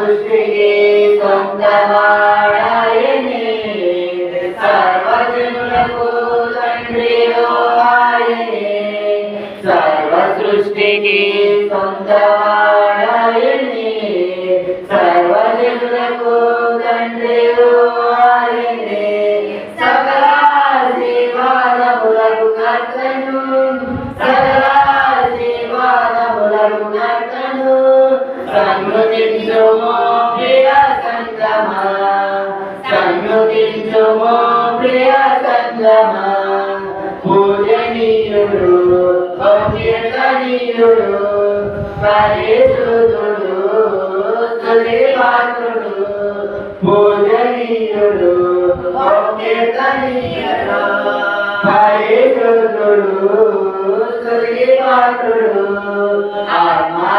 సృష్టికి సొంతవాడాయనే సర్వజనులకు తండ్రియో ఆయనే సర్వ సృష్టికి సొంతవాడాయనే సర్వజనులకు తండ్రియో ఆయనే సకల జీవాలములకు కర్తను సకల జీవాలములకు కర్తను సన్నుతించుమో ప్రియ సంగమా సన్నుతించుమో ప్రియ సంగమా పూజనీయుడు కీర్తనీయుడు పరిశుద్ధుడు స్తుతిపాత్రుడు పూజనీయుడు కీర్తనీయుడు పరిశుద్ధుడు స్తుతిపాత్రుడు ఆత్మా